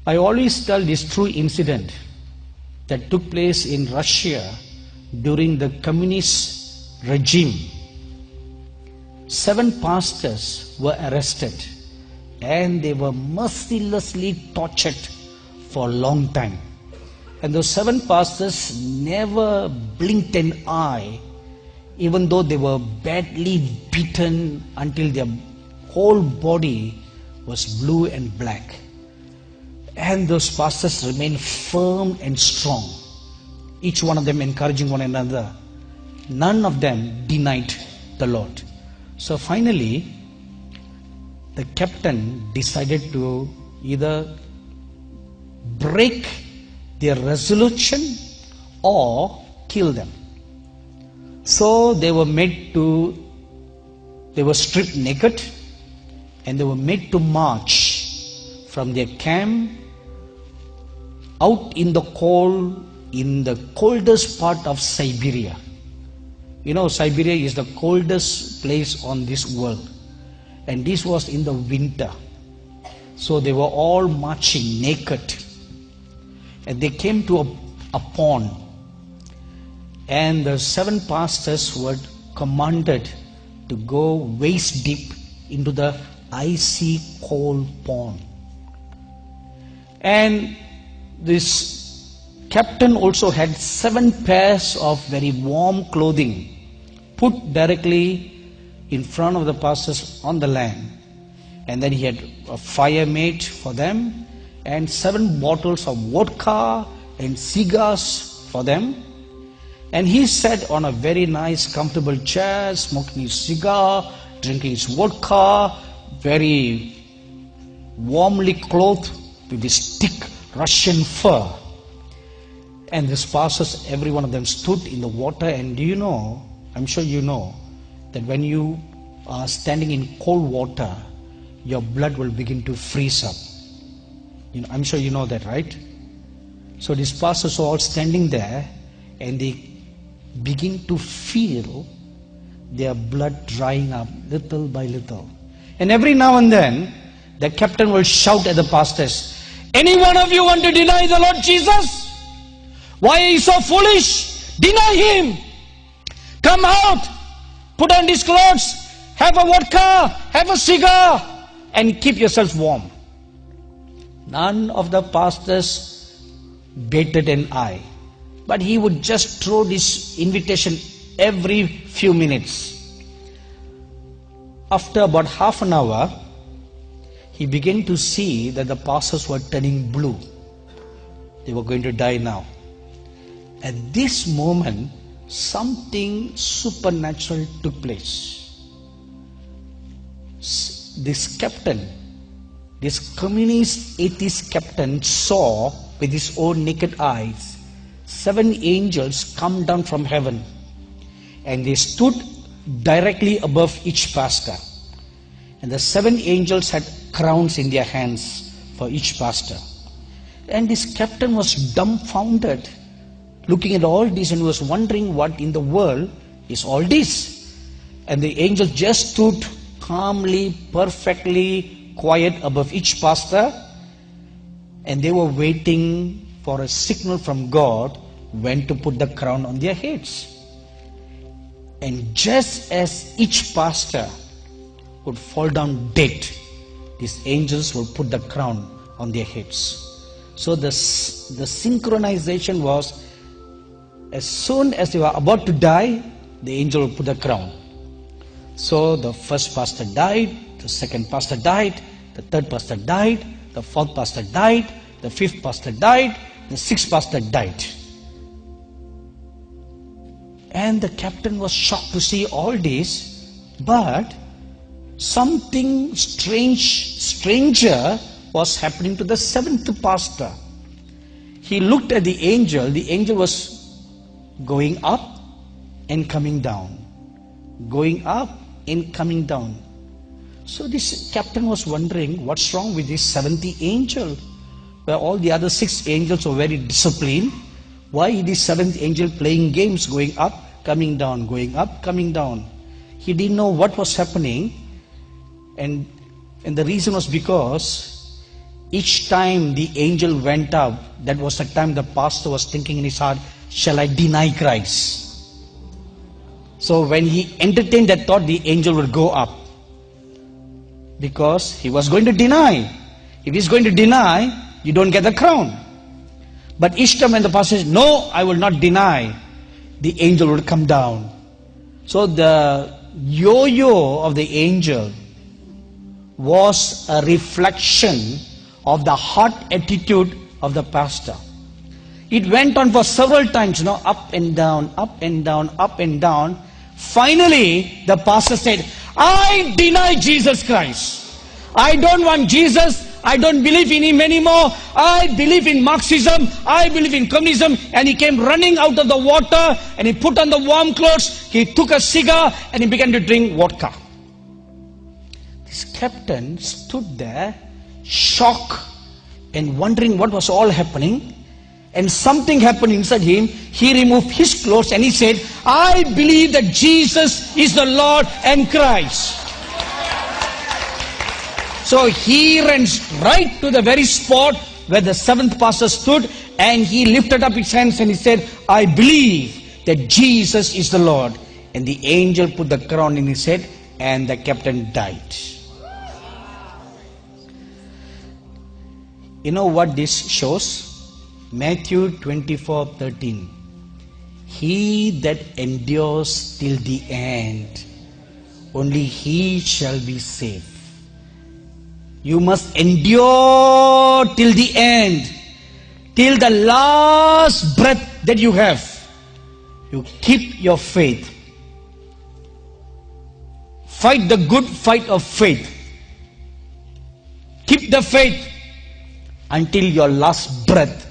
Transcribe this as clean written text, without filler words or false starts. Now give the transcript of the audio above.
I always tell this true incident that took place in Russia during the communist regime. 7 pastors were arrested and they were mercilessly tortured for a long time. And those 7 pastors never blinked an eye, even though they were badly beaten until their whole body was blue and black. And those pastors remained firm and strong, each one of them encouraging one another. None of them denied the Lord. So finally, the captain decided to either break their resolution or kill them. So they were stripped naked and they were made to march from their camp out in the cold, in the coldest part of Siberia. You know, Siberia is the coldest place on this world, and this was in the winter. So they were all marching naked, and they came to a pond, and the 7 pastors were commanded to go waist deep into the icy cold pond. And this captain also had 7 pairs of very warm clothing put directly in front of the pastors on the land. And then he had a fire made for them and 7 bottles of vodka and cigars for them. And he sat on a very nice comfortable chair, smoking his cigar, drinking his vodka, very warmly clothed with this thick Russian fur. And these pastors, every one of them stood in the water. And do you know, I'm sure you know, that when you are standing in cold water, your blood will begin to freeze up. You know, I'm sure you know that, right? So these pastors are all standing there and they begin to feel their blood drying up little by little. And every now and then, the captain will shout at the pastors, "Any one of you want to deny the Lord Jesus? Why are you so foolish? Deny him. Come out, put on these clothes, have a vodka, have a cigar, and keep yourself warm." None of the pastors batted an eye, but he would just throw this invitation every few minutes. After about half an hour, he began to see that the pastors were turning blue. They were going to die now. At this moment, something supernatural took place. This captain, this communist atheist captain, saw with his own naked eyes 7 angels come down from heaven, and they stood directly above each pastor. And the 7 angels had crowns in their hands for each pastor. And this captain was dumbfounded, looking at all this, and was wondering what in the world is all this. And the angels just stood calmly, perfectly quiet above each pastor, and they were waiting for a signal from God when to put the crown on their heads. And just as each pastor would fall down dead, these angels will put the crown on their heads. So the synchronization was, as soon as they were about to die, the angel will put the crown. So the first pastor died, the second pastor died, the third pastor died, the fourth pastor died, the fifth pastor died, the sixth pastor died. And the captain was shocked to see all this, but something stranger was happening to the 7th pastor. He looked at the angel was going up and coming down, going up and coming down. So this captain was wondering, what's wrong with this 7th angel? Where all the other 6 angels were very disciplined. Why is this 7th angel playing games, going up, coming down, going up, coming down? He didn't know what was happening. And the reason was because Each time the angel went up, that was the time the pastor was thinking in his heart, shall I deny Christ? So when he entertained that thought, the angel would go up. Because he was going to deny. If he's going to deny, you don't get the crown. But each time when the pastor says, no, I will not deny, the angel would come down. So the yo-yo of the angel was a reflection of the heart attitude of the pastor. It went on for several times, up and down, up and down, up and down. Finally, the pastor said, I deny Jesus Christ. I don't want Jesus. I don't believe in him anymore. I believe in Marxism. I believe in communism. And he came running out of the water and he put on the warm clothes. He took a cigar and he began to drink vodka. This captain stood there, shocked and wondering what was all happening. And something happened inside him. He removed his clothes and he said, I believe that Jesus is the Lord and Christ. So he ran right to the very spot where the seventh pastor stood, and he lifted up his hands and he said, I believe that Jesus is the Lord. And the angel put the crown in his head and the captain died. You know what this shows? Matthew 24:13. He that endures till the end, only he shall be saved. You must endure till the end, till the last breath that you have. You keep your faith. Fight the good fight of faith. Keep the faith until your last breath.